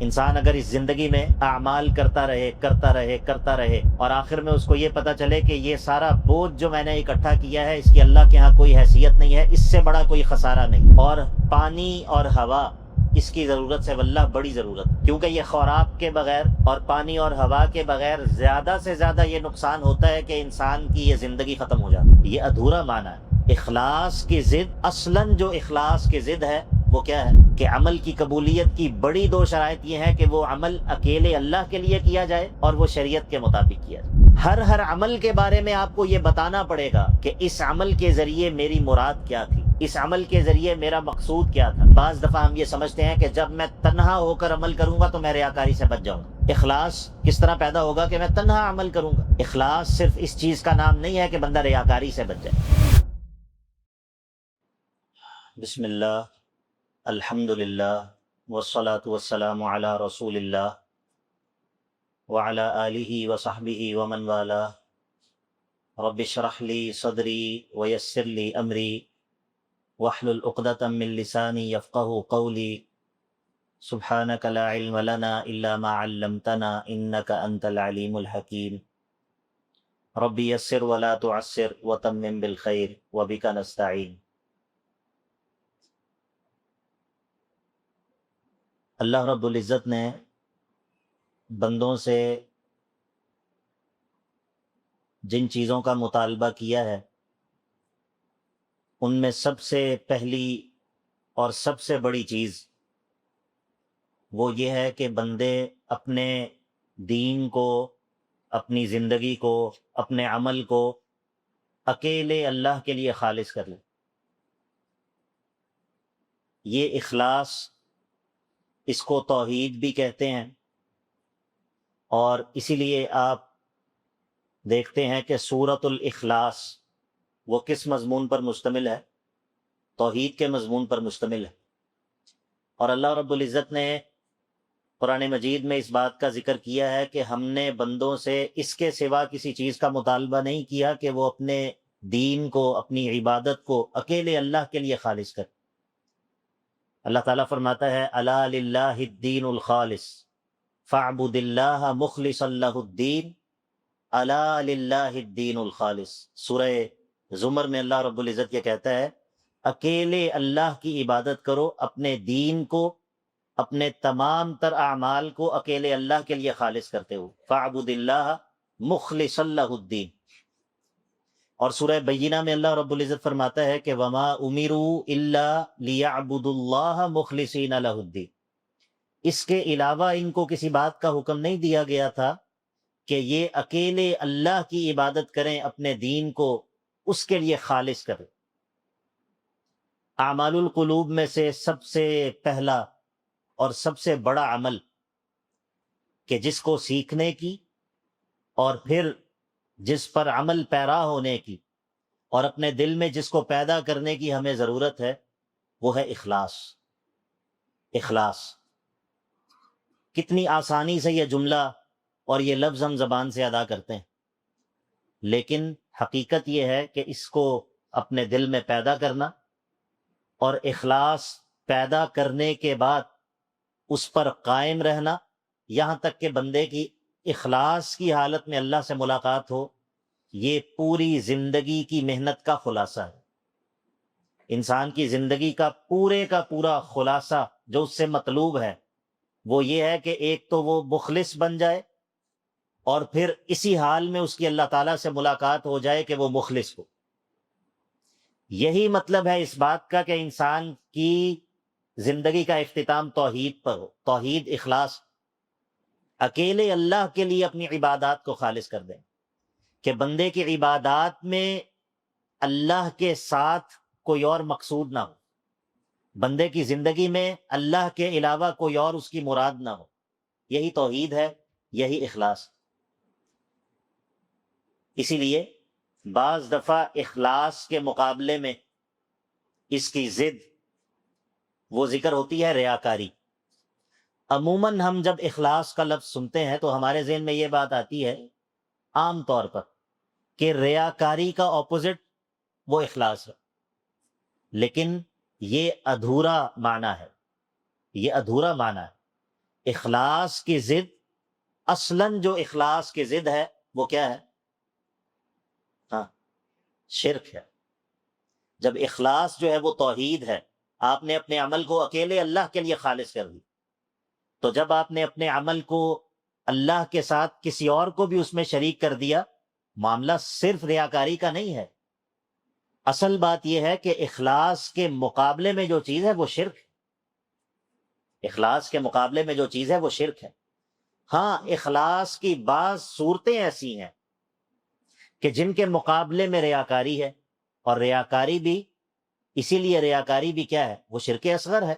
انسان اگر اس زندگی میں اعمال کرتا رہے اور آخر میں اس کو یہ پتہ چلے کہ یہ سارا بوجھ جو میں نے اکٹھا کیا ہے اس کی اللہ کے ہاں کوئی حیثیت نہیں ہے، اس سے بڑا کوئی خسارہ نہیں، اور پانی اور ہوا اس کی ضرورت سے واللہ بڑی ضرورت، کیونکہ یہ خوراک کے بغیر اور پانی اور ہوا کے بغیر زیادہ سے زیادہ یہ نقصان ہوتا ہے کہ انسان کی یہ زندگی ختم ہو جاتی ہے۔ یہ ادھورا معنی ہے۔ اخلاص کی ضد، اصلاً جو اخلاص کی ضد ہے وہ کیا ہے کہ عمل کی قبولیت کی بڑی دو شرائط یہ ہے کہ وہ عمل اکیلے اللہ کے لیے کیا جائے اور وہ شریعت کے مطابق کیا جائے۔ ہر عمل کے بارے میں آپ کو یہ بتانا پڑے گا کہ اس عمل کے ذریعے میری مراد کیا تھی، اس عمل کے ذریعے میرا مقصود کیا تھا۔ بعض دفعہ ہم یہ سمجھتے ہیں کہ جب میں تنہا ہو کر عمل کروں گا تو میں ریاکاری سے بچ جاؤں گا۔ اخلاص کس طرح پیدا ہوگا کہ میں تنہا عمل کروں گا؟ اخلاص صرف اس چیز کا نام نہیں ہے کہ بندہ ریاکاری سے بچ جائے۔ بسم اللہ، الحمد للہ، والصلاة والسلام علی رسول اللہ وعلی آلہ وصحبہ ومن والہ۔ رب اشرح لی صدری ویسر لی امری واحلل عقدۃ من لسانی یفقہوا قولی۔ سبحانک لا علم لنا الا ما علمتنا انک انت العلیم الحکیم۔ رب یسر ولا تعسر وتمم بالخیر وبک نستعین۔ اللہ رب العزت نے بندوں سے جن چیزوں کا مطالبہ کیا ہے ان میں سب سے پہلی اور سب سے بڑی چیز وہ یہ ہے کہ بندے اپنے دین کو، اپنی زندگی کو، اپنے عمل کو اکیلے اللہ کے لیے خالص کر لیں۔ یہ اخلاص، اس کو توحید بھی کہتے ہیں، اور اسی لیے آپ دیکھتے ہیں کہ سورۃ الاخلاص وہ کس مضمون پر مشتمل ہے؟ توحید کے مضمون پر مشتمل ہے۔ اور اللہ رب العزت نے قرآن مجید میں اس بات کا ذکر کیا ہے کہ ہم نے بندوں سے اس کے سوا کسی چیز کا مطالبہ نہیں کیا کہ وہ اپنے دین کو، اپنی عبادت کو اکیلے اللہ کے لیے خالص کریں۔ اللہ تعالیٰ فرماتا ہے الا للہ الدین الخالص فاعبد اللہ مخلصا لہ الدین الا للہ الدین الخالص۔ سورہ زمر میں اللہ رب العزت یہ کہتا ہے اکیلے اللہ کی عبادت کرو، اپنے دین کو، اپنے تمام تر اعمال کو اکیلے اللہ کے لیے خالص کرتے ہو۔ فاعبد اللہ مخلصا لہ الدین۔ اور سورہ بینہ میں اللہ رب العزت فرماتا ہے کہ وما امروا الا لیعبدوا اللہ مخلصین لہ الدین۔ اس کے علاوہ ان کو کسی بات کا حکم نہیں دیا گیا تھا کہ یہ اکیلے اللہ کی عبادت کریں، اپنے دین کو اس کے لیے خالص کریں۔ اعمال القلوب میں سے سب سے پہلا اور سب سے بڑا عمل کہ جس کو سیکھنے کی اور پھر جس پر عمل پیرا ہونے کی اور اپنے دل میں جس کو پیدا کرنے کی ہمیں ضرورت ہے وہ ہے اخلاص۔ اخلاص کتنی آسانی سے یہ جملہ اور یہ لفظ ہم زبان سے ادا کرتے ہیں، لیکن حقیقت یہ ہے کہ اس کو اپنے دل میں پیدا کرنا اور اخلاص پیدا کرنے کے بعد اس پر قائم رہنا یہاں تک کہ بندے کی اخلاص کی حالت میں اللہ سے ملاقات ہو، یہ پوری زندگی کی محنت کا خلاصہ ہے۔ انسان کی زندگی کا پورا خلاصہ جو اس سے مطلوب ہے وہ یہ ہے کہ ایک تو وہ مخلص بن جائے اور پھر اسی حال میں اس کی اللہ تعالیٰ سے ملاقات ہو جائے کہ وہ مخلص ہو۔ یہی مطلب ہے اس بات کا کہ انسان کی زندگی کا اختتام توحید پر ہو، توحید، اخلاص، اکیلے اللہ کے لیے اپنی عبادات کو خالص کر دیں، کہ بندے کی عبادات میں اللہ کے ساتھ کوئی اور مقصود نہ ہو، بندے کی زندگی میں اللہ کے علاوہ کوئی اور اس کی مراد نہ ہو۔ یہی توحید ہے، یہی اخلاص۔ اسی لیے بعض دفعہ اخلاص کے مقابلے میں اس کی ضد وہ ذکر ہوتی ہے ریاکاری۔ عموماً ہم جب اخلاص کا لفظ سنتے ہیں تو ہمارے ذہن میں یہ بات آتی ہے عام طور پر کہ ریاکاری کا اپوزٹ وہ اخلاص ہے، لیکن یہ ادھورا معنی ہے، یہ ادھورا معنی ہے۔ اخلاص کی ضد، اصلاً جو اخلاص کی ضد ہے وہ کیا ہے؟ ہاں، شرک ہے۔ جب اخلاص جو ہے وہ توحید ہے، آپ نے اپنے عمل کو اکیلے اللہ کے لیے خالص کر دی، تو جب آپ نے اپنے عمل کو اللہ کے ساتھ کسی اور کو بھی اس میں شریک کر دیا، معاملہ صرف ریاکاری کا نہیں ہے۔ اصل بات یہ ہے کہ اخلاص کے مقابلے میں جو چیز ہے وہ شرک ہے۔ اخلاص کے مقابلے میں جو چیز ہے وہ شرک ہے۔ ہاں، اخلاص کی بعض صورتیں ایسی ہیں کہ جن کے مقابلے میں ریاکاری ہے، اور ریاکاری بھی اسی لیے ریاکاری بھی کیا ہے؟ وہ شرک اصغر ہے۔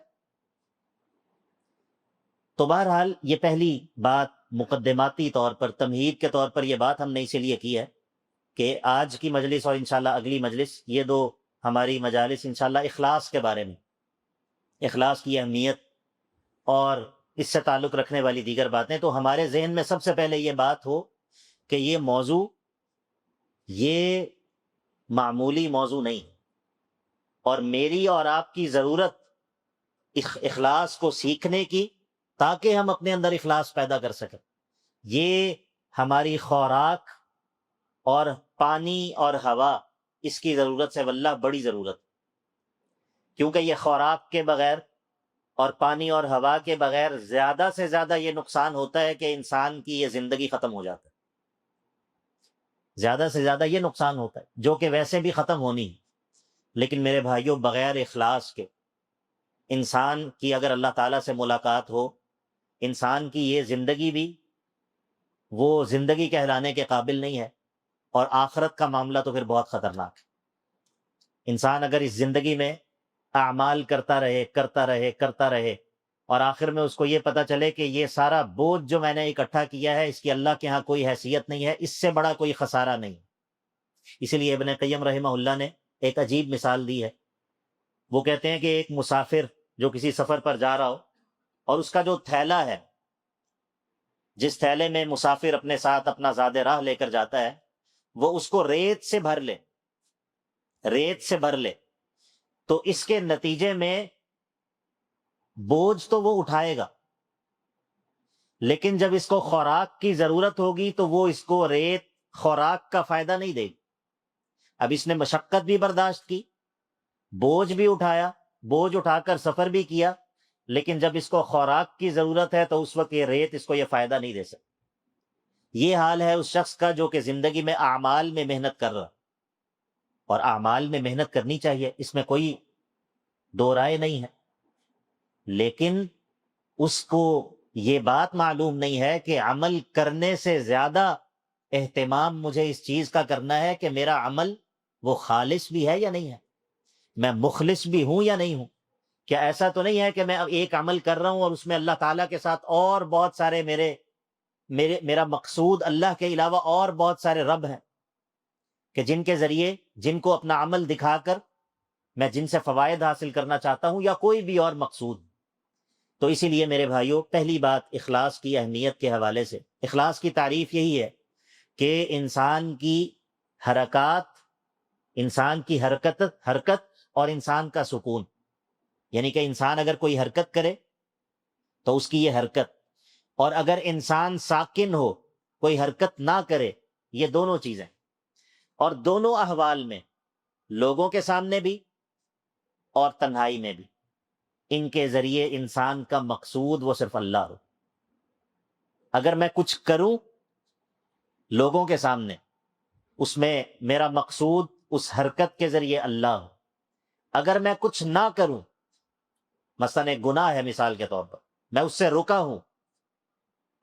تو بہرحال یہ پہلی بات مقدماتی طور پر، تمہید کے طور پر یہ بات ہم نے اسی لیے کی ہے کہ آج کی مجلس اور انشاءاللہ اگلی مجلس، یہ دو ہماری مجالس انشاءاللہ اخلاص کے بارے میں، اخلاص کی اہمیت اور اس سے تعلق رکھنے والی دیگر باتیں، تو ہمارے ذہن میں سب سے پہلے یہ بات ہو کہ یہ موضوع یہ معمولی موضوع نہیں، اور میری اور آپ کی ضرورت اخلاص کو سیکھنے کی، تاکہ ہم اپنے اندر اخلاص پیدا کر سکیں۔ یہ ہماری خوراک اور پانی اور ہوا، اس کی ضرورت سے واللہ بڑی ضرورت، کیونکہ یہ خوراک کے بغیر اور پانی اور ہوا کے بغیر زیادہ سے زیادہ یہ نقصان ہوتا ہے کہ انسان کی یہ زندگی ختم ہو جاتا ہے۔ زیادہ سے زیادہ یہ نقصان ہوتا ہے، جو کہ ویسے بھی ختم ہونی ہے۔ لیکن میرے بھائیوں، بغیر اخلاص کے انسان کی اگر اللہ تعالیٰ سے ملاقات ہو، انسان کی یہ زندگی بھی وہ زندگی کہلانے کے قابل نہیں ہے، اور آخرت کا معاملہ تو پھر بہت خطرناک ہے۔ انسان اگر اس زندگی میں اعمال کرتا رہے اور آخر میں اس کو یہ پتا چلے کہ یہ سارا بوجھ جو میں نے اکٹھا کیا ہے، اس کی اللہ کے ہاں کوئی حیثیت نہیں ہے، اس سے بڑا کوئی خسارہ نہیں۔ اسی لیے ابن قیم رحمہ اللہ نے ایک عجیب مثال دی ہے۔ وہ کہتے ہیں کہ ایک مسافر جو کسی سفر پر جا رہا ہو، اور اس کا جو تھیلا ہے، جس تھیلے میں مسافر اپنے ساتھ اپنا زاد راہ لے کر جاتا ہے، وہ اس کو ریت سے بھر لے، تو اس کے نتیجے میں بوجھ تو وہ اٹھائے گا، لیکن جب اس کو خوراک کی ضرورت ہوگی تو وہ اس کو ریت خوراک کا فائدہ نہیں دے گی۔ اب اس نے مشقت بھی برداشت کی، بوجھ بھی اٹھایا، بوجھ اٹھا کر سفر بھی کیا، لیکن جب اس کو خوراک کی ضرورت ہے تو اس وقت یہ ریت اس کو یہ فائدہ نہیں دے سکتی۔ یہ حال ہے اس شخص کا جو کہ زندگی میں اعمال میں محنت کر رہا، اور اعمال میں محنت کرنی چاہیے، اس میں کوئی دو رائے نہیں ہے، لیکن اس کو یہ بات معلوم نہیں ہے کہ عمل کرنے سے زیادہ اہتمام مجھے اس چیز کا کرنا ہے کہ میرا عمل وہ خالص بھی ہے یا نہیں ہے، میں مخلص بھی ہوں یا نہیں ہوں۔ کیا ایسا تو نہیں ہے کہ میں اب ایک عمل کر رہا ہوں اور اس میں اللہ تعالیٰ کے ساتھ اور بہت سارے میرا مقصود اللہ کے علاوہ اور بہت سارے رب ہیں، کہ جن کے ذریعے، جن کو اپنا عمل دکھا کر میں جن سے فوائد حاصل کرنا چاہتا ہوں، یا کوئی بھی اور مقصود۔ تو اسی لیے میرے بھائیوں، پہلی بات اخلاص کی اہمیت کے حوالے سے، اخلاص کی تعریف یہی ہے کہ انسان کی حرکات، انسان کی حرکت اور انسان کا سکون، یعنی کہ انسان اگر کوئی حرکت کرے تو اس کی یہ حرکت، اور اگر انسان ساکن ہو، کوئی حرکت نہ کرے، یہ دونوں چیزیں، اور دونوں احوال میں، لوگوں کے سامنے بھی اور تنہائی میں بھی، ان کے ذریعے انسان کا مقصود وہ صرف اللہ ہو۔ اگر میں کچھ کروں لوگوں کے سامنے، اس میں میرا مقصود اس حرکت کے ذریعے اللہ ہو۔ اگر میں کچھ نہ کروں، مثلا ایک گناہ ہے مثال کے طور پر، میں اس سے رکا ہوں،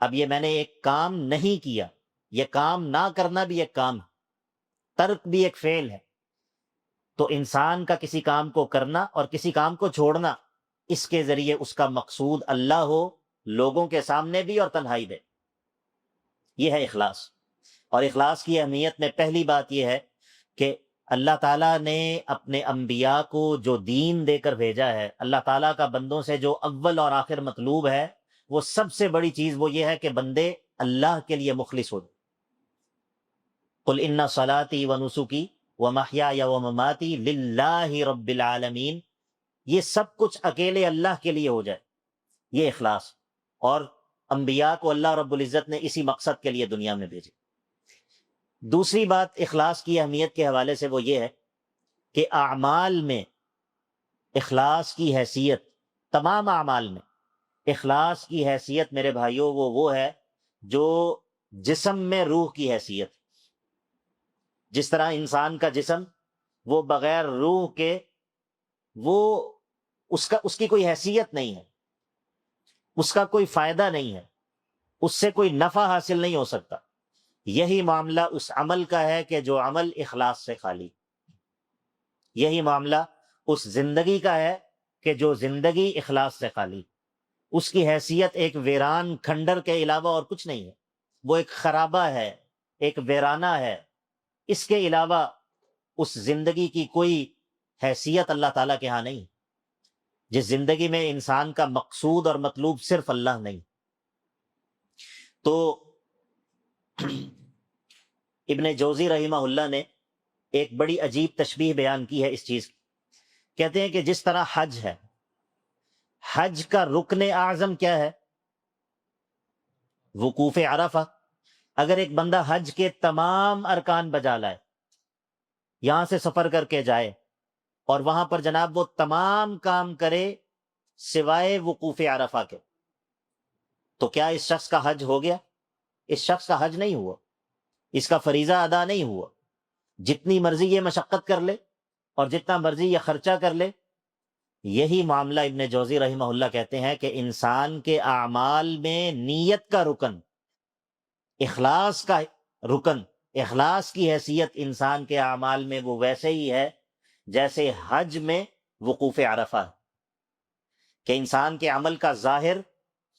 اب یہ میں نے ایک کام نہیں کیا، یہ کام نہ کرنا بھی ایک کام ہے، ترک بھی ایک فعل ہے، تو انسان کا کسی کام کو کرنا اور کسی کام کو چھوڑنا، اس کے ذریعے اس کا مقصود اللہ ہو، لوگوں کے سامنے بھی اور تنہائی میں۔ یہ ہے اخلاص۔ اور اخلاص کی اہمیت میں پہلی بات یہ ہے کہ اللہ تعالیٰ نے اپنے انبیاء کو جو دین دے کر بھیجا ہے، اللہ تعالیٰ کا بندوں سے جو اول اور آخر مطلوب ہے، وہ سب سے بڑی چیز وہ یہ ہے کہ بندے اللہ کے لیے مخلص ہو۔ قل ان صلاتی و نسکی و محیای و مماتی للہ رب العالمین، یہ سب کچھ اکیلے اللہ کے لیے ہو جائے، یہ اخلاص۔ اور انبیاء کو اللہ رب العزت نے اسی مقصد کے لیے دنیا میں بھیجے۔ دوسری بات اخلاص کی اہمیت کے حوالے سے وہ یہ ہے کہ اعمال میں اخلاص کی حیثیت، تمام اعمال میں اخلاص کی حیثیت میرے بھائیوں وہ ہے جو جسم میں روح کی حیثیت۔ جس طرح انسان کا جسم وہ بغیر روح کے وہ اس کی کوئی حیثیت نہیں ہے، اس کا کوئی فائدہ نہیں ہے، اس سے کوئی نفع حاصل نہیں ہو سکتا، یہی معاملہ اس عمل کا ہے کہ جو عمل اخلاص سے خالی، یہی معاملہ اس زندگی کا ہے کہ جو زندگی اخلاص سے خالی، اس کی حیثیت ایک ویران کھنڈر کے علاوہ اور کچھ نہیں ہے، وہ ایک خرابہ ہے، ایک ویرانہ ہے، اس کے علاوہ اس زندگی کی کوئی حیثیت اللہ تعالیٰ کے ہاں نہیں، جس زندگی میں انسان کا مقصود اور مطلوب صرف اللہ نہیں۔ تو ابن جوزی رحمہ اللہ نے ایک بڑی عجیب تشبیہ بیان کی ہے اس چیز کی، کہتے ہیں کہ جس طرح حج ہے، حج کا رکن اعظم کیا ہے؟ وقوف عرفہ۔ اگر ایک بندہ حج کے تمام ارکان بجا لائے، یہاں سے سفر کر کے جائے اور وہاں پر جناب وہ تمام کام کرے سوائے وقوف عرفہ کے، تو کیا اس شخص کا حج ہو گیا؟ اس شخص کا حج نہیں ہوا، اس کا فریضہ ادا نہیں ہوا۔ جتنی مرضی یہ مشقت کر لے اور جتنا مرضی یہ خرچہ کر لے، یہی معاملہ ابن جوزی رحمہ اللہ کہتے ہیں کہ انسان کے اعمال میں نیت کا رکن، اخلاص کا رکن، اخلاص کی حیثیت انسان کے اعمال میں وہ ویسے ہی ہے جیسے حج میں وقوف عرفہ ہے، کہ انسان کے عمل کا ظاہر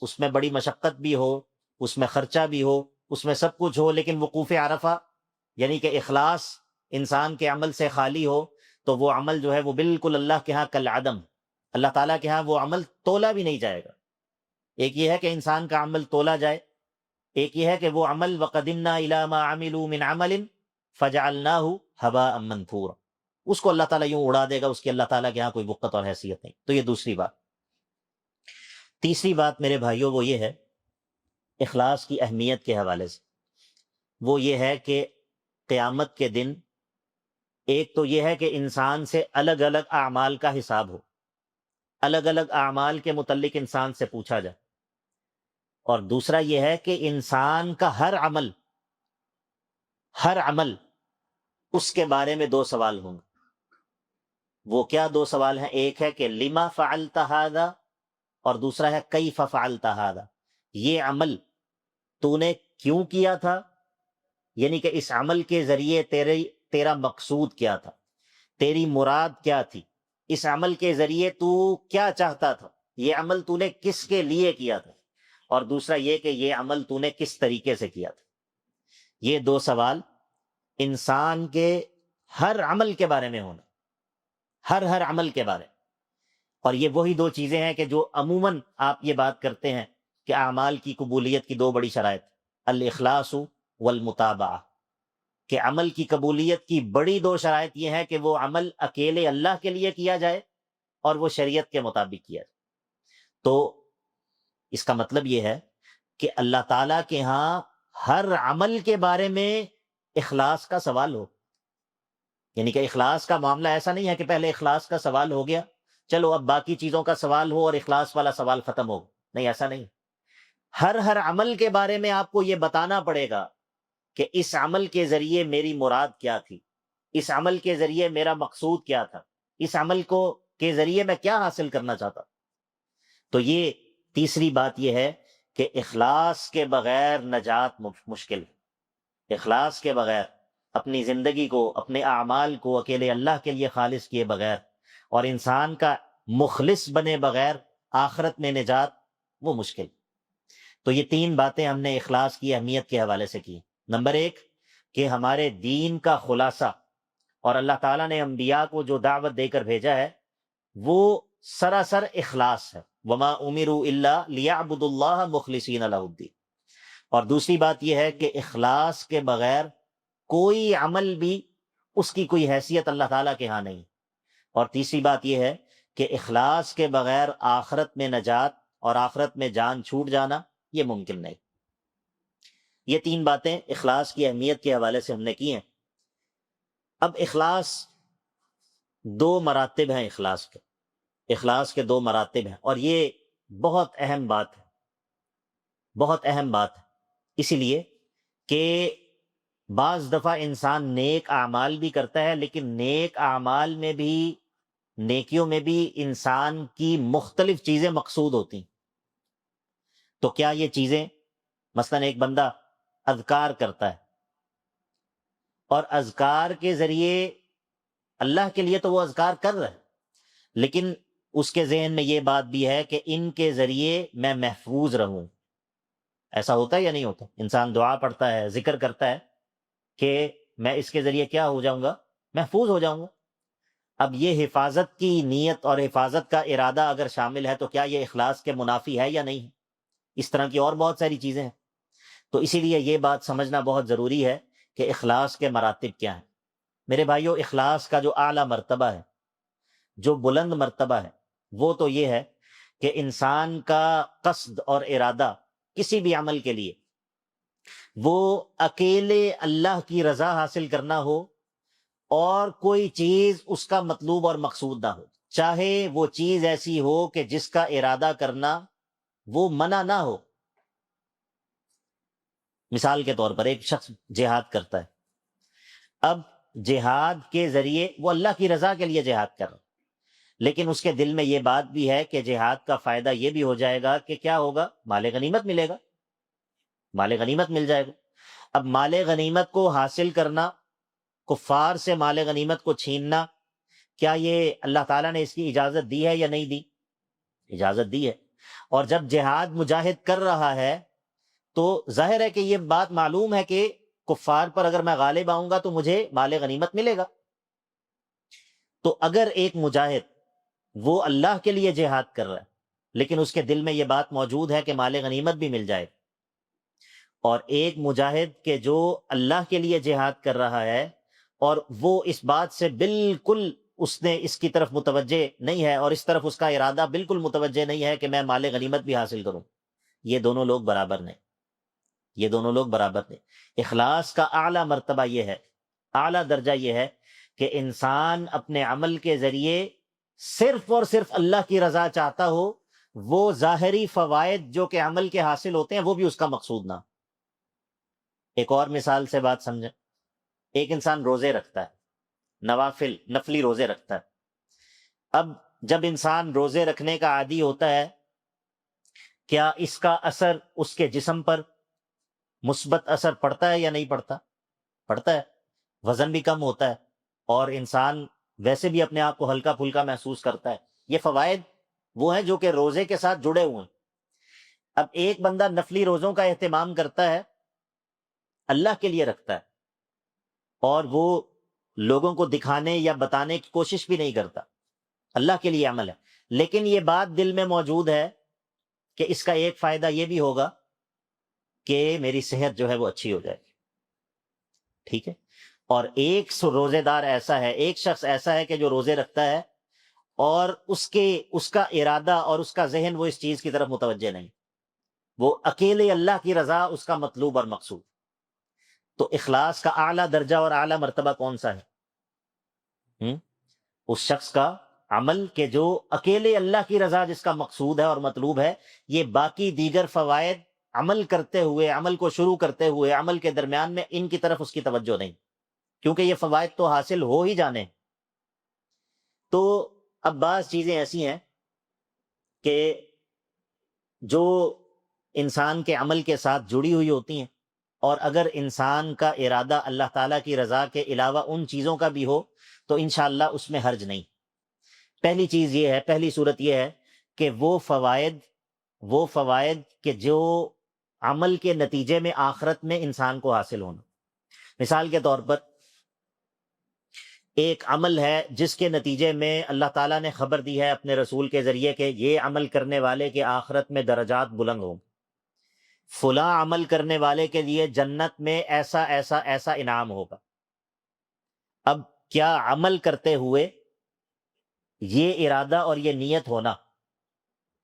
اس میں بڑی مشقت بھی ہو، اس میں خرچہ بھی ہو، اس میں سب کچھ ہو، لیکن وقوف عرفہ یعنی کہ اخلاص انسان کے عمل سے خالی ہو، تو وہ عمل جو ہے وہ بالکل اللہ کے ہاں کالعدم، اللہ تعالیٰ کے ہاں وہ عمل تولا بھی نہیں جائے گا۔ ایک یہ ہے کہ انسان کا عمل تولا جائے، ایک یہ ہے کہ وہ عمل وَقَدِمْنَا إِلَىٰ مَا عَمِلُوا مِنْ عَمَلٍ فَجَعَلْنَاهُ هَبَاءً مَنْثُورًا، اس کو اللہ تعالیٰ یوں اڑا دے گا، اس کی اللہ تعالیٰ کے ہاں کوئی وقت اور حیثیت نہیں۔ تو یہ دوسری بات۔ تیسری بات میرے بھائیوں وہ یہ ہے اخلاص کی اہمیت کے حوالے سے، وہ یہ ہے کہ قیامت کے دن ایک تو یہ ہے کہ انسان سے الگ الگ اعمال کا حساب ہو، الگ الگ اعمال کے متعلق انسان سے پوچھا جائے، اور دوسرا یہ ہے کہ انسان کا ہر عمل اس کے بارے میں دو سوال ہوں گے۔ وہ کیا دو سوال ہیں؟ ایک ہے کہ لما فعلت ھذا، اور دوسرا ہے کیف فعلت ھذا، یہ عمل تو نے کیوں کیا تھا، یعنی کہ اس عمل کے ذریعے تیرا مقصود کیا تھا، تیری مراد کیا تھی، اس عمل کے ذریعے تو کیا چاہتا تھا، یہ عمل تو نے کس کے لیے کیا تھا، اور دوسرا یہ کہ یہ عمل تو نے کس طریقے سے کیا تھا۔ یہ دو سوال انسان کے ہر عمل کے بارے میں ہونا، ہر عمل کے بارے، اور یہ وہی دو چیزیں ہیں کہ جو عموماً آپ یہ بات کرتے ہیں کہ اعمال کی قبولیت کی دو بڑی شرائط، الاخلاص والمتابعہ، کہ عمل کی قبولیت کی بڑی دو شرائط یہ ہے کہ وہ عمل اکیلے اللہ کے لیے کیا جائے اور وہ شریعت کے مطابق کیا جائے۔ تو اس کا مطلب یہ ہے کہ اللہ تعالیٰ کے ہاں ہر عمل کے بارے میں اخلاص کا سوال ہو، یعنی کہ اخلاص کا معاملہ ایسا نہیں ہے کہ پہلے اخلاص کا سوال ہو گیا، چلو اب باقی چیزوں کا سوال ہو اور اخلاص والا سوال ختم ہو، نہیں، ایسا نہیں۔ ہر عمل کے بارے میں آپ کو یہ بتانا پڑے گا کہ اس عمل کے ذریعے میری مراد کیا تھی، اس عمل کے ذریعے میرا مقصود کیا تھا، اس عمل کے ذریعے میں کیا حاصل کرنا چاہتا۔ تو یہ تیسری بات یہ ہے کہ اخلاص کے بغیر نجات مشکل ہے، اخلاص کے بغیر اپنی زندگی کو، اپنے اعمال کو اکیلے اللہ کے لیے خالص کیے بغیر اور انسان کا مخلص بنے بغیر آخرت میں نجات وہ مشکل۔ تو یہ تین باتیں ہم نے اخلاص کی اہمیت کے حوالے سے کی۔ نمبر ایک کہ ہمارے دین کا خلاصہ اور اللہ تعالیٰ نے انبیاء کو جو دعوت دے کر بھیجا ہے وہ سراسر اخلاص ہے، وما امروا الا لیعبدوا اللہ مخلصین لہ الدین۔ اور دوسری بات یہ ہے کہ اخلاص کے بغیر کوئی عمل بھی اس کی کوئی حیثیت اللہ تعالیٰ کے ہاں نہیں۔ اور تیسری بات یہ ہے کہ اخلاص کے بغیر آخرت میں نجات اور آخرت میں جان چھوٹ جانا یہ ممکن نہیں۔ یہ 3 باتیں اخلاص کی اہمیت کے حوالے سے ہم نے کی ہیں۔ اب اخلاص 2 مراتب ہیں، اخلاص کے 2 مراتب ہیں، اور یہ بہت اہم بات ہے، بہت اہم بات ہے، اسی لیے کہ بعض دفعہ انسان نیک اعمال بھی کرتا ہے، لیکن نیک اعمال میں بھی، نیکیوں میں بھی انسان کی مختلف چیزیں مقصود ہوتی ہیں۔ تو کیا یہ چیزیں، مثلا ایک بندہ اذکار کرتا ہے اور اذکار کے ذریعے اللہ کے لیے تو وہ اذکار کر رہا ہے، لیکن اس کے ذہن میں یہ بات بھی ہے کہ ان کے ذریعے میں محفوظ رہوں۔ ایسا ہوتا ہے یا نہیں ہوتا؟ انسان دعا پڑھتا ہے، ذکر کرتا ہے کہ میں اس کے ذریعے کیا ہو جاؤں گا؟ محفوظ ہو جاؤں گا۔ اب یہ حفاظت کی نیت اور حفاظت کا ارادہ اگر شامل ہے تو کیا یہ اخلاص کے منافی ہے یا نہیں ہے؟ اس طرح کی اور بہت ساری چیزیں ہیں۔ تو اسی لیے یہ بات سمجھنا بہت ضروری ہے کہ اخلاص کے مراتب کیا ہیں۔ میرے بھائیو، اخلاص کا جو اعلیٰ مرتبہ ہے، جو بلند مرتبہ ہے، وہ تو یہ ہے کہ انسان کا قصد اور ارادہ کسی بھی عمل کے لیے وہ اکیلے اللہ کی رضا حاصل کرنا ہو، اور کوئی چیز اس کا مطلوب اور مقصود نہ ہو، چاہے وہ چیز ایسی ہو کہ جس کا ارادہ کرنا وہ منع نہ ہو۔ مثال کے طور پر ایک شخص جہاد کرتا ہے، اب جہاد کے ذریعے وہ اللہ کی رضا کے لیے جہاد کر رہا ہے، لیکن اس کے دل میں یہ بات بھی ہے کہ جہاد کا فائدہ یہ بھی ہو جائے گا کہ کیا ہوگا؟ مال غنیمت ملے گا، مال غنیمت مل جائے گا۔ اب مال غنیمت کو حاصل کرنا، کفار سے مال غنیمت کو چھیننا، کیا یہ اللہ تعالیٰ نے اس کی اجازت دی ہے یا نہیں دی؟ اجازت دی ہے۔ اور جب جہاد مجاہد کر رہا ہے تو ظاہر ہے کہ یہ بات معلوم ہے کہ کفار پر اگر میں غالب آؤں گا تو مجھے مال غنیمت ملے گا۔ تو اگر ایک مجاہد وہ اللہ کے لیے جہاد کر رہا ہے، لیکن اس کے دل میں یہ بات موجود ہے کہ مال غنیمت بھی مل جائے، اور ایک مجاہد کہ جو اللہ کے لیے جہاد کر رہا ہے اور وہ اس بات سے بالکل اس نے اس کی طرف متوجہ نہیں ہے، اور اس طرف اس کا ارادہ بالکل متوجہ نہیں ہے کہ میں مال غنیمت بھی حاصل کروں، یہ دونوں لوگ برابر نہیں، یہ دونوں لوگ برابر نہیں۔ اخلاص کا اعلیٰ مرتبہ یہ ہے، اعلیٰ درجہ یہ ہے کہ انسان اپنے عمل کے ذریعے صرف اور صرف اللہ کی رضا چاہتا ہو، وہ ظاہری فوائد جو کہ عمل کے حاصل ہوتے ہیں وہ بھی اس کا مقصود نہ۔ ایک اور مثال سے بات سمجھیں۔ ایک انسان روزے رکھتا ہے، نفلی روزے رکھتا ہے۔ اب جب انسان روزے رکھنے کا عادی ہوتا ہے، کیا اس کا اثر اس کے جسم پر مثبت اثر پڑتا ہے یا نہیں پڑتا؟ پڑتا ہے، وزن بھی کم ہوتا ہے، اور انسان ویسے بھی اپنے آپ کو ہلکا پھلکا محسوس کرتا ہے۔ یہ فوائد وہ ہیں جو کہ روزے کے ساتھ جڑے ہوئے ہیں۔ اب ایک بندہ نفلی روزوں کا اہتمام کرتا ہے، اللہ کے لیے رکھتا ہے، اور وہ لوگوں کو دکھانے یا بتانے کی کوشش بھی نہیں کرتا، اللہ کے لیے عمل ہے، لیکن یہ بات دل میں موجود ہے کہ اس کا ایک فائدہ یہ بھی ہوگا کہ میری صحت جو ہے وہ اچھی ہو جائے گی، ٹھیک ہے۔ اور ایک روزے دار ایسا ہے، ایک شخص ایسا ہے کہ جو روزے رکھتا ہے اور اس کا ارادہ اور اس کا ذہن وہ اس چیز کی طرف متوجہ نہیں، وہ اکیلے اللہ کی رضا اس کا مطلوب اور مقصود۔ تو اخلاص کا اعلیٰ درجہ اور اعلیٰ مرتبہ کون سا ہے؟ اس شخص کا عمل کہ جو اکیلے اللہ کی رضا جس کا مقصود ہے اور مطلوب ہے، یہ باقی دیگر فوائد عمل کرتے ہوئے، عمل کو شروع کرتے ہوئے، عمل کے درمیان میں ان کی طرف اس کی توجہ نہیں، کیونکہ یہ فوائد تو حاصل ہو ہی جانے۔ تو اب بعض چیزیں ایسی ہیں کہ جو انسان کے عمل کے ساتھ جڑی ہوئی ہوتی ہیں، اور اگر انسان کا ارادہ اللہ تعالیٰ کی رضا کے علاوہ ان چیزوں کا بھی ہو تو انشاءاللہ اس میں حرج نہیں۔ پہلی چیز یہ ہے، پہلی صورت یہ ہے کہ وہ فوائد کہ جو عمل کے نتیجے میں آخرت میں انسان کو حاصل ہونا۔ مثال کے طور پر ایک عمل ہے جس کے نتیجے میں اللہ تعالیٰ نے خبر دی ہے اپنے رسول کے ذریعے کہ یہ عمل کرنے والے کے آخرت میں درجات بلند ہوں، فلاں عمل کرنے والے کے لیے جنت میں ایسا ایسا ایسا انعام ہوگا۔ اب کیا عمل کرتے ہوئے یہ ارادہ اور یہ نیت ہونا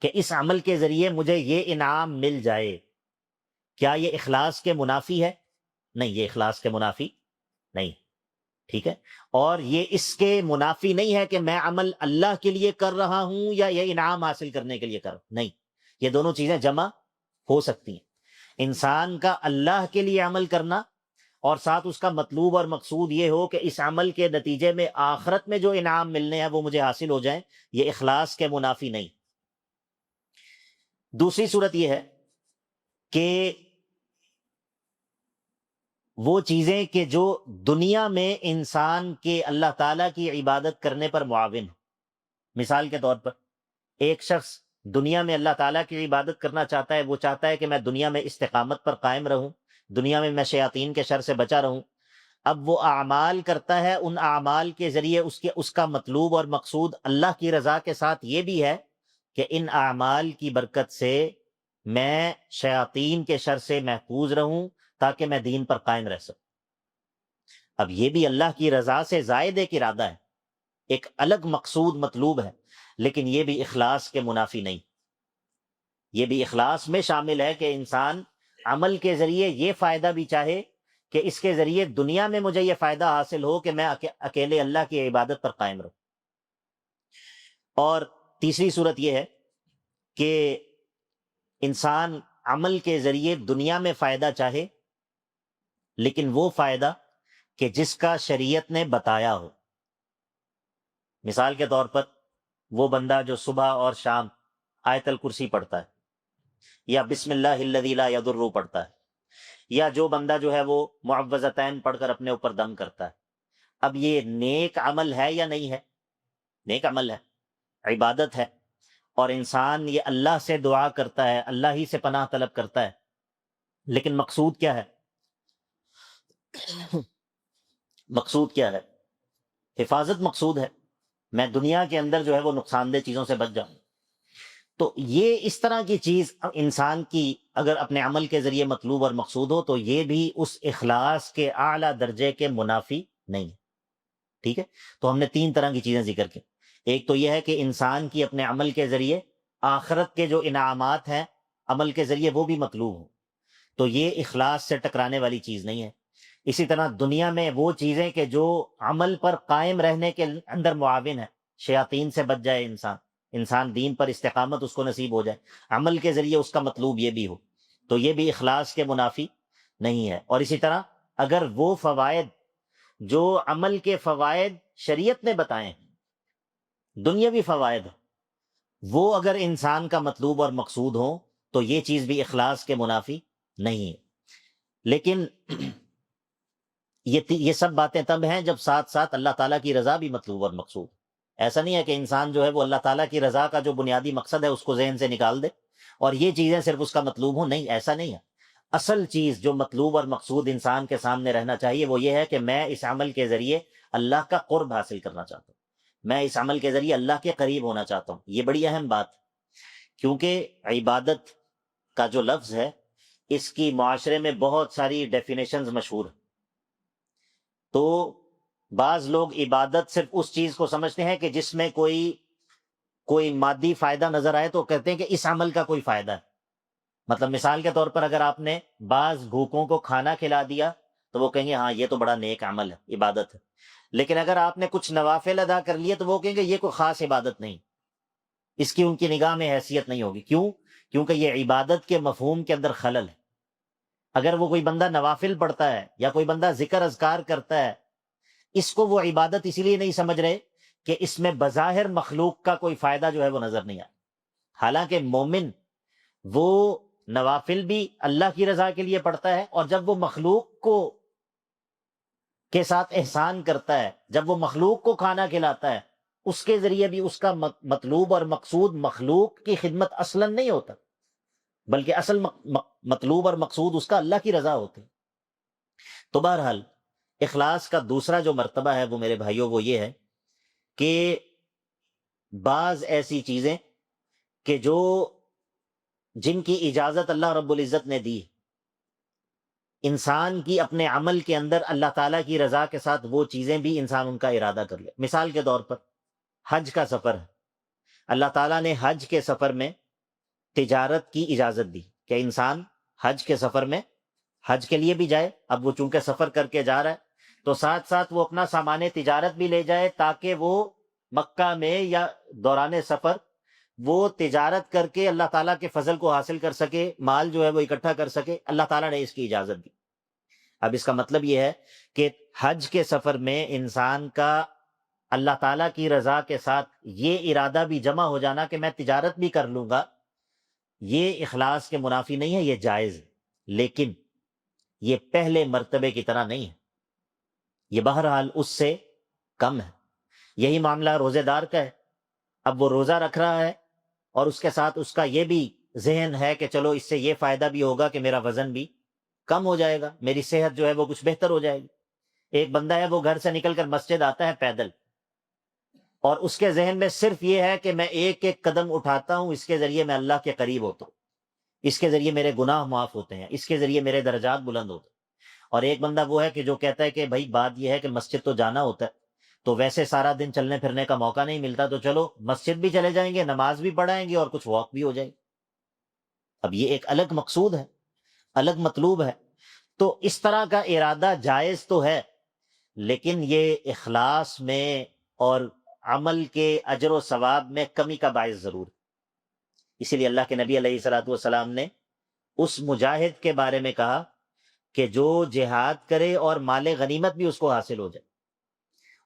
کہ اس عمل کے ذریعے مجھے یہ انعام مل جائے، کیا یہ اخلاص کے منافی ہے؟ نہیں، یہ اخلاص کے منافی نہیں، ٹھیک ہے؟ اور یہ اس کے منافی نہیں ہے کہ میں عمل اللہ کے لیے کر رہا ہوں یا یہ انعام حاصل کرنے کے لیے کر رہا ہوں، نہیں، یہ دونوں چیزیں جمع ہو سکتی ہیں۔ انسان کا اللہ کے لیے عمل کرنا اور ساتھ اس کا مطلوب اور مقصود یہ ہو کہ اس عمل کے نتیجے میں آخرت میں جو انعام ملنے ہیں وہ مجھے حاصل ہو جائیں، یہ اخلاص کے منافی نہیں۔ دوسری صورت یہ ہے کہ وہ چیزیں کہ جو دنیا میں انسان کے اللہ تعالیٰ کی عبادت کرنے پر معاون ہو۔ مثال کے طور پر ایک شخص دنیا میں اللہ تعالیٰ کی عبادت کرنا چاہتا ہے، وہ چاہتا ہے کہ میں دنیا میں استقامت پر قائم رہوں، دنیا میں شیاطین کے شر سے بچا رہوں۔ اب وہ اعمال کرتا ہے، ان اعمال کے ذریعے اس کا مطلوب اور مقصود اللہ کی رضا کے ساتھ یہ بھی ہے کہ ان اعمال کی برکت سے میں شیاطین کے شر سے محفوظ رہوں تاکہ میں دین پر قائم رہ سکوں۔ اب یہ بھی اللہ کی رضا سے زائد ایک ارادہ ہے، ایک الگ مقصود مطلوب ہے، لیکن یہ بھی اخلاص کے منافی نہیں۔ یہ بھی اخلاص میں شامل ہے کہ انسان عمل کے ذریعے یہ فائدہ بھی چاہے کہ اس کے ذریعے دنیا میں مجھے یہ فائدہ حاصل ہو کہ میں اکیلے اللہ کی عبادت پر قائم رہوں۔ اور تیسری صورت یہ ہے کہ انسان عمل کے ذریعے دنیا میں فائدہ چاہے، لیکن وہ فائدہ کہ جس کا شریعت نے بتایا ہو۔ مثال کے طور پر وہ بندہ جو صبح اور شام آیت الکرسی پڑھتا ہے، یا بسم اللہ الذی لا یضر پڑھتا ہے، یا جو بندہ جو ہے وہ معوذتین پڑھ کر اپنے اوپر دم کرتا ہے، اب یہ نیک عمل ہے یا نہیں ہے؟ نیک عمل ہے، عبادت ہے، اور انسان یہ اللہ سے دعا کرتا ہے، اللہ ہی سے پناہ طلب کرتا ہے، لیکن مقصود کیا ہے؟ مقصود کیا ہے؟ حفاظت مقصود ہے، میں دنیا کے اندر جو ہے وہ نقصان دہ چیزوں سے بچ جاؤں۔ تو یہ اس طرح کی چیز انسان کی اگر اپنے عمل کے ذریعے مطلوب اور مقصود ہو تو یہ بھی اس اخلاص کے اعلیٰ درجے کے منافی نہیں ہے، ٹھیک ہے؟ تو ہم نے تین طرح کی چیزیں ذکر کی۔ ایک تو یہ ہے کہ انسان کی اپنے عمل کے ذریعے آخرت کے جو انعامات ہیں عمل کے ذریعے وہ بھی مطلوب ہوں، تو یہ اخلاص سے ٹکرانے والی چیز نہیں ہے۔ اسی طرح دنیا میں وہ چیزیں کہ جو عمل پر قائم رہنے کے اندر معاون ہے، شیاطین سے بچ جائے انسان دین پر استقامت اس کو نصیب ہو جائے، عمل کے ذریعے اس کا مطلوب یہ بھی ہو، تو یہ بھی اخلاص کے منافی نہیں ہے۔ اور اسی طرح اگر وہ فوائد جو عمل کے فوائد شریعت نے بتائے ہیں، دنیاوی فوائد، وہ اگر انسان کا مطلوب اور مقصود ہو تو یہ چیز بھی اخلاص کے منافی نہیں ہے۔ لیکن یہ سب باتیں تب ہیں جب ساتھ ساتھ اللہ تعالیٰ کی رضا بھی مطلوب اور مقصود۔ ایسا نہیں ہے کہ انسان جو ہے وہ اللہ تعالیٰ کی رضا کا جو بنیادی مقصد ہے اس کو ذہن سے نکال دے اور یہ چیزیں صرف اس کا مطلوب ہوں، نہیں، ایسا نہیں ہے۔ اصل چیز جو مطلوب اور مقصود انسان کے سامنے رہنا چاہیے وہ یہ ہے کہ میں اس عمل کے ذریعے اللہ کا قرب حاصل کرنا چاہتا ہوں، میں اس عمل کے ذریعے اللہ کے قریب ہونا چاہتا ہوں۔ یہ بڑی اہم بات، کیونکہ عبادت کا جو لفظ ہے اس کی معاشرے میں بہت ساری ڈیفینیشنز مشہور ہیں۔ تو بعض لوگ عبادت صرف اس چیز کو سمجھتے ہیں کہ جس میں کوئی مادی فائدہ نظر آئے تو کہتے ہیں کہ اس عمل کا کوئی فائدہ ہے۔ مطلب مثال کے طور پر اگر آپ نے بعض بھوکوں کو کھانا کھلا دیا تو وہ کہیں گے ہاں یہ تو بڑا نیک عمل ہے، عبادت ہے۔ لیکن اگر آپ نے کچھ نوافل ادا کر لیے تو وہ کہیں گے یہ کوئی خاص عبادت نہیں، اس کی ان کی نگاہ میں حیثیت نہیں ہوگی۔ کیوں؟ کیونکہ یہ عبادت کے مفہوم کے اندر خلل ہے۔ اگر وہ کوئی بندہ نوافل پڑھتا ہے یا کوئی بندہ ذکر اذکار کرتا ہے، اس کو وہ عبادت اسی لیے نہیں سمجھ رہے کہ اس میں بظاہر مخلوق کا کوئی فائدہ جو ہے وہ نظر نہیں آیا۔ حالانکہ مومن وہ نوافل بھی اللہ کی رضا کے لیے پڑھتا ہے، اور جب وہ مخلوق کے ساتھ احسان کرتا ہے، جب وہ مخلوق کو کھانا کھلاتا ہے، اس کے ذریعے بھی اس کا مطلوب اور مقصود مخلوق کی خدمت اصلاً نہیں ہوتا، بلکہ اصل مطلوب اور مقصود اس کا اللہ کی رضا ہوتی۔ تو بہرحال اخلاص کا دوسرا جو مرتبہ ہے وہ میرے بھائیوں وہ یہ ہے کہ بعض ایسی چیزیں کہ جن کی اجازت اللہ رب العزت نے دی، انسان کی اپنے عمل کے اندر اللہ تعالیٰ کی رضا کے ساتھ وہ چیزیں بھی انسان ان کا ارادہ کر لے۔ مثال کے طور پر حج کا سفر ہے، اللہ تعالیٰ نے حج کے سفر میں تجارت کی اجازت دی کہ انسان حج کے سفر میں حج کے لیے بھی جائے. اب وہ چونکہ سفر کر کے جا رہا ہے تو ساتھ ساتھ وہ اپنا سامان تجارت بھی لے جائے تاکہ وہ مکہ میں یا دوران سفر وہ تجارت کر کے اللہ تعالیٰ کے فضل کو حاصل کر سکے، مال جو ہے وہ اکٹھا کر سکے. اللہ تعالیٰ نے اس کی اجازت دی. اب اس کا مطلب یہ ہے کہ حج کے سفر میں انسان کا اللہ تعالیٰ کی رضا کے ساتھ یہ ارادہ بھی جمع ہو جانا کہ میں تجارت بھی کر لوں گا، یہ اخلاص کے منافی نہیں ہے، یہ جائز ہے، لیکن یہ پہلے مرتبے کی طرح نہیں ہے، یہ بہرحال اس سے کم ہے. یہی معاملہ روزے دار کا ہے. اب وہ روزہ رکھ رہا ہے اور اس کے ساتھ اس کا یہ بھی ذہن ہے کہ چلو اس سے یہ فائدہ بھی ہوگا کہ میرا وزن بھی کم ہو جائے گا، میری صحت جو ہے وہ کچھ بہتر ہو جائے گی. ایک بندہ ہے وہ گھر سے نکل کر مسجد آتا ہے پیدل، اور اس کے ذہن میں صرف یہ ہے کہ میں ایک ایک قدم اٹھاتا ہوں، اس کے ذریعے میں اللہ کے قریب ہوتا ہوں، اس کے ذریعے میرے گناہ معاف ہوتے ہیں، اس کے ذریعے میرے درجات بلند ہوتے ہیں. اور ایک بندہ وہ ہے کہ جو کہتا ہے کہ بھائی بات یہ ہے کہ مسجد تو جانا ہوتا ہے، تو ویسے سارا دن چلنے پھرنے کا موقع نہیں ملتا، تو چلو مسجد بھی چلے جائیں گے، نماز بھی پڑھائیں گے اور کچھ واک بھی ہو جائے گی. اب یہ ایک الگ مقصود ہے، الگ مطلوب ہے. تو اس طرح کا ارادہ جائز تو ہے، لیکن یہ اخلاص میں اور عمل کے اجر و ثواب میں کمی کا باعث ضرور ہے. اسی لیے اللہ کے نبی علیہ الصلوۃ والسلام نے اس مجاہد کے بارے میں کہا کہ جو جہاد کرے اور مال غنیمت بھی اس کو حاصل ہو جائے،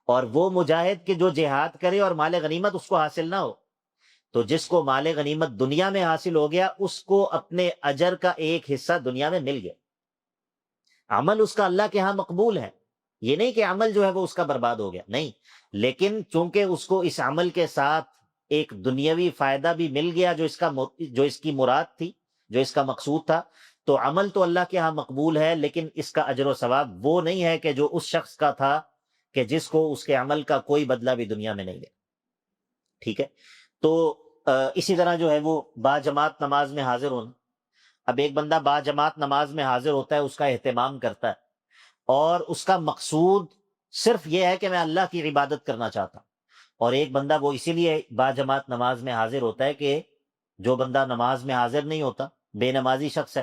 اور وہ مجاہد کہ جو جہاد کرے اور مال غنیمت اس کو حاصل نہ ہو. تو جس کو مال غنیمت دنیا میں حاصل ہو گیا اس کو اپنے اجر کا ایک حصہ دنیا میں مل گیا. عمل اس کا اللہ کے ہاں مقبول ہے، یہ نہیں کہ عمل جو ہے وہ اس کا برباد ہو گیا، نہیں، لیکن چونکہ اس کو اس عمل کے ساتھ ایک دنیاوی فائدہ بھی مل گیا جو اس کی مراد تھی، جو اس کا مقصود تھا. تو عمل تو اللہ کے ہاں مقبول ہے، لیکن اس کا اجر و ثواب وہ نہیں ہے کہ جو اس شخص کا تھا کہ جس کو اس کے عمل کا کوئی بدلہ بھی دنیا میں نہیں ملا. ٹھیک ہے. تو اسی طرح جو ہے وہ با جماعت نماز میں حاضر ہونا. اب ایک بندہ با جماعت نماز میں حاضر ہوتا ہے، اس کا اہتمام کرتا ہے، اور اس کا مقصود صرف یہ ہے کہ میں اللہ کی عبادت کرنا چاہتا ہوں. اور ایک بندہ وہ اسی لیے با جماعت نماز میں حاضر ہوتا ہے کہ جو بندہ نماز میں حاضر نہیں ہوتا، بے نمازی شخص ہے،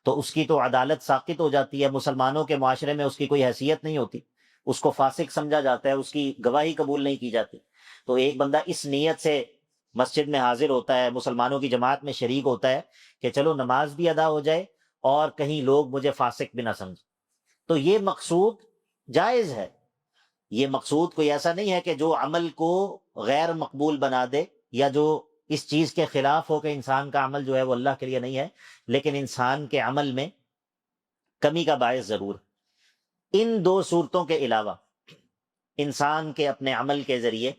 تو اس کی تو عدالت ساقط ہو جاتی ہے، مسلمانوں کے معاشرے میں اس کی کوئی حیثیت نہیں ہوتی، اس کو فاسق سمجھا جاتا ہے، اس کی گواہی قبول نہیں کی جاتی. تو ایک بندہ اس نیت سے مسجد میں حاضر ہوتا ہے، مسلمانوں کی جماعت میں شریک ہوتا ہے کہ چلو نماز بھی ادا ہو جائے اور کہیں لوگ مجھے فاسق بھی نہ سمجھیں. تو یہ مقصود جائز ہے. یہ مقصود کوئی ایسا نہیں ہے کہ جو عمل کو غیر مقبول بنا دے یا جو اس چیز کے خلاف ہو کہ انسان کا عمل جو ہے وہ اللہ کے لیے نہیں ہے، لیکن انسان کے عمل میں کمی کا باعث ضرور. ان دو صورتوں کے علاوہ انسان کے اپنے عمل کے ذریعے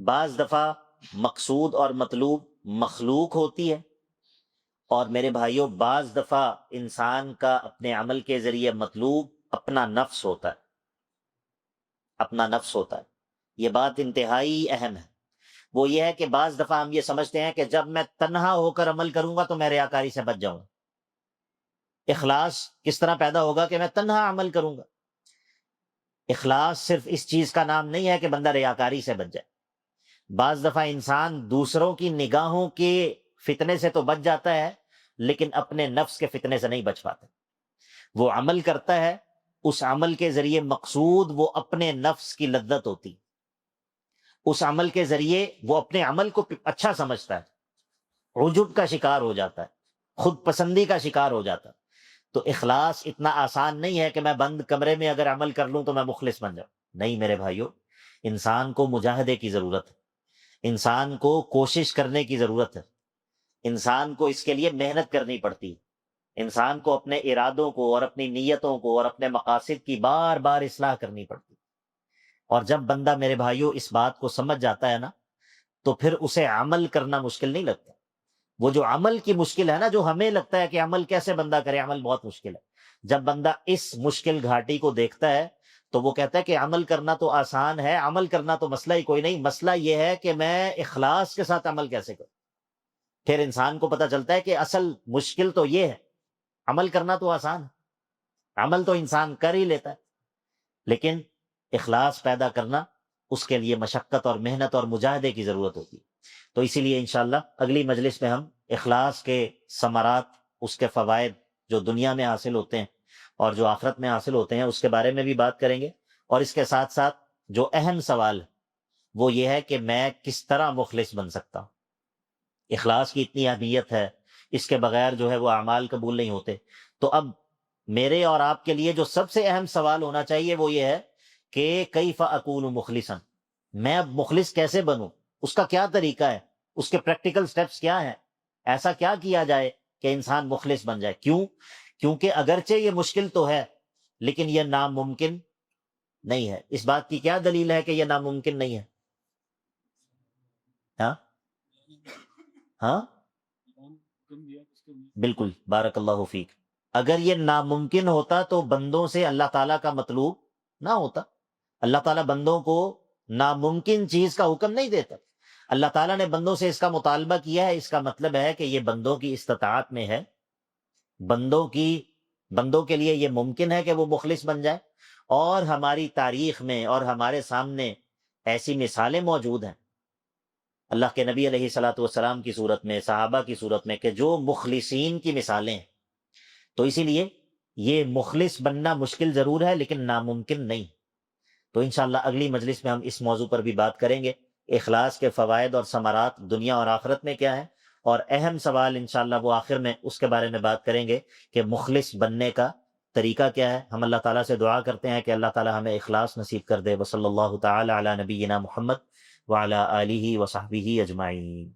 بعض دفعہ مقصود اور مطلوب مخلوق ہوتی ہے، اور میرے بھائیوں بعض دفعہ انسان کا اپنے عمل کے ذریعے مطلوب اپنا نفس ہوتا ہے، اپنا نفس ہوتا ہے. یہ بات انتہائی اہم ہے. وہ یہ ہے کہ بعض دفعہ ہم یہ سمجھتے ہیں کہ جب میں تنہا ہو کر عمل کروں گا تو میں ریاکاری سے بچ جاؤں گا. اخلاص کس طرح پیدا ہوگا کہ میں تنہا عمل کروں گا؟ اخلاص صرف اس چیز کا نام نہیں ہے کہ بندہ ریاکاری سے بچ جائے. بعض دفعہ انسان دوسروں کی نگاہوں کے فتنے سے تو بچ جاتا ہے، لیکن اپنے نفس کے فتنے سے نہیں بچ پاتا. وہ عمل کرتا ہے، اس عمل کے ذریعے مقصود وہ اپنے نفس کی لذت ہوتی، اس عمل کے ذریعے وہ اپنے عمل کو اچھا سمجھتا ہے، عجب کا شکار ہو جاتا ہے، خود پسندی کا شکار ہو جاتا ہے. تو اخلاص اتنا آسان نہیں ہے کہ میں بند کمرے میں اگر عمل کر لوں تو میں مخلص بن جاؤں. نہیں میرے بھائیوں، انسان کو مجاہدے کی ضرورت ہے، انسان کو کوشش کرنے کی ضرورت ہے، انسان کو اس کے لیے محنت کرنی پڑتی ہے، انسان کو اپنے ارادوں کو اور اپنی نیتوں کو اور اپنے مقاصد کی بار بار اصلاح کرنی پڑتی ہے. اور جب بندہ میرے بھائیوں اس بات کو سمجھ جاتا ہے نا، تو پھر اسے عمل کرنا مشکل نہیں لگتا. وہ جو عمل کی مشکل ہے نا، جو ہمیں لگتا ہے کہ عمل کیسے بندہ کرے، عمل بہت مشکل ہے، جب بندہ اس مشکل گھاٹی کو دیکھتا ہے تو وہ کہتا ہے کہ عمل کرنا تو آسان ہے، عمل کرنا تو مسئلہ ہی کوئی نہیں، مسئلہ یہ ہے کہ میں اخلاص کے ساتھ عمل کیسے کروں. پھر انسان کو پتہ چلتا ہے کہ اصل مشکل تو یہ ہے، عمل کرنا تو آسان ہے، عمل تو انسان کر ہی لیتا ہے، لیکن اخلاص پیدا کرنا اس کے لیے مشقت اور محنت اور مجاہدے کی ضرورت ہوتی ہے. تو اسی لیے انشاءاللہ اگلی مجلس میں ہم اخلاص کے ثمرات، اس کے فوائد جو دنیا میں حاصل ہوتے ہیں اور جو آخرت میں حاصل ہوتے ہیں، اس کے بارے میں بھی بات کریں گے، اور اس کے ساتھ ساتھ جو اہم سوال ہے وہ یہ ہے کہ میں کس طرح مخلص بن سکتا ہوں۔ اخلاص کی اتنی اہمیت ہے، اس کے بغیر جو ہے وہ اعمال قبول نہیں ہوتے۔ تو اب میرے اور آپ کے لیے جو سب سے اہم سوال ہونا چاہیے وہ یہ ہے کہ کیف اکون مخلصا، میں اب مخلص کیسے بنوں، اس کا کیا طریقہ ہے، اس کے پریکٹیکل سٹیپس کیا ہیں، ایسا کیا کیا جائے کہ انسان مخلص بن جائے۔ کیوں؟ کیونکہ اگرچہ یہ مشکل تو ہے لیکن یہ ناممکن نہیں ہے۔ اس بات کی کیا دلیل ہے کہ یہ ناممکن نہیں ہے؟ ہاں ہاں بالکل، بارک اللہ فیک۔ اگر یہ ناممکن ہوتا تو بندوں سے اللہ تعالیٰ کا مطلوب نہ ہوتا۔ اللہ تعالیٰ بندوں کو ناممکن چیز کا حکم نہیں دیتا۔ اللہ تعالیٰ نے بندوں سے اس کا مطالبہ کیا ہے، اس کا مطلب ہے کہ یہ بندوں کی استطاعت میں ہے، بندوں کے لیے یہ ممکن ہے کہ وہ مخلص بن جائے۔ اور ہماری تاریخ میں اور ہمارے سامنے ایسی مثالیں موجود ہیں اللہ کے نبی علیہ الصلوۃ والسلام کی صورت میں، صحابہ کی صورت میں، کہ جو مخلصین کی مثالیں ہیں۔ تو اسی لیے یہ مخلص بننا مشکل ضرور ہے لیکن ناممکن نہیں۔ تو انشاءاللہ اگلی مجلس میں ہم اس موضوع پر بھی بات کریں گے، اخلاص کے فوائد اور ثمرات دنیا اور آخرت میں کیا ہیں، اور اہم سوال انشاءاللہ وہ آخر میں اس کے بارے میں بات کریں گے کہ مخلص بننے کا طریقہ کیا ہے۔ ہم اللہ تعالیٰ سے دعا کرتے ہیں کہ اللہ تعالیٰ ہمیں اخلاص نصیب کر دے۔ وصلی اللہ تعالی علی نبینا محمد وعلی آلہ وصحبہ اجمعین۔